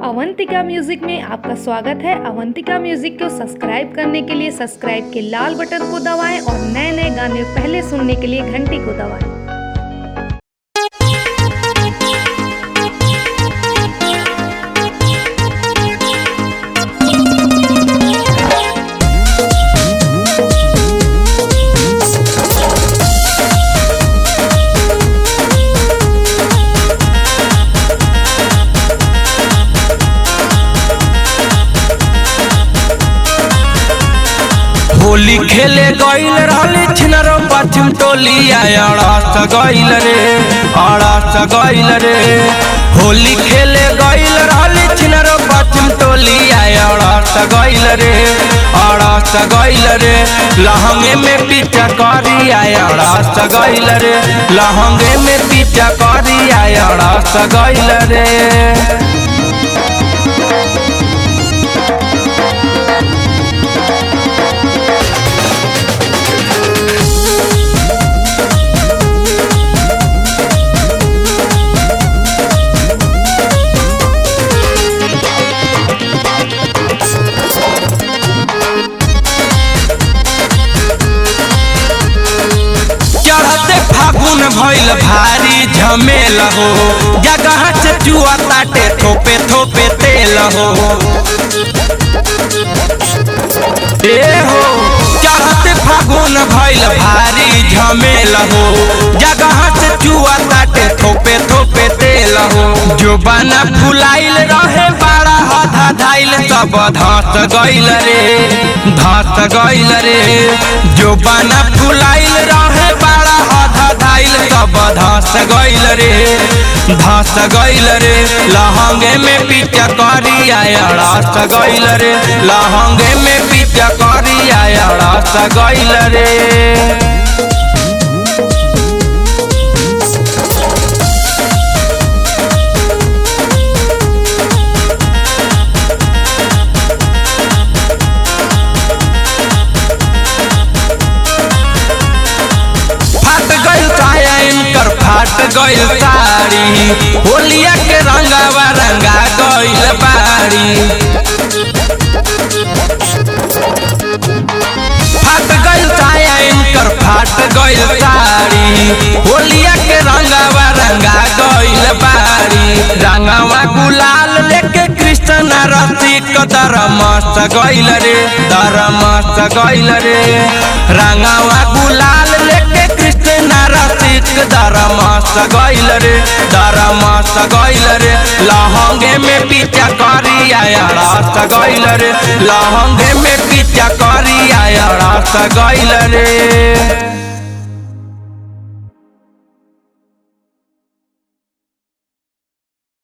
Avantika music में आपका स्वागत है। अवंतिका म्यूजिक को सब्सक्राइब करने के लिए सब्सक्राइब के लाल बटन को दबाएं और नए नए गाने पहले सुनने के लिए घंटी को दबाएं। होली खेले गईल रहली छिनरो पश्चिम टोलिया अड़ास गईल रे होली खेले गईल रहली छिनरो पश्चिम टोलिया अड़ास गईल रे लहंगे में पीछा करिया अड़ास गईल रे लहंगे में पीछा करिया अड़ास गईल रे। फागुन भइल भारी झमेल हो जगह से चुआ ताटे थोपे थोपे तेल हो चढ़ते फागुन भइल भारी झमेल हो जगह से चुआ ताटे थोपे थोपे तेल हो जो बना फुलाइल रहे बड़ा हथा धाइल सब धस गईल रे जो बना फुलाइल रहे बड़ा हथा धाइल सब धस गईल रे लहंगे में पीछा करिया अड़ास गईल रे लहंगे में पीछा करिया अड़ास गईल रे। फाट गईल साड़ी होलिया के रंगावा रंगा गईल बाड़ी फाट गईल साया इनकर फाट गईल साड़ी होलिया के रंगावा रंगा गईल बाड़ी रंगावा गुलाल लेके कृष्ण रसिक दरमस गईल रे रंगावा गुलाल लेके कृष्ण रसिक दरमस गईल रे लहंगे में पीछा करिया अड़ास गईल रे लहंगे में पीछा करिया अड़ास गईल रे।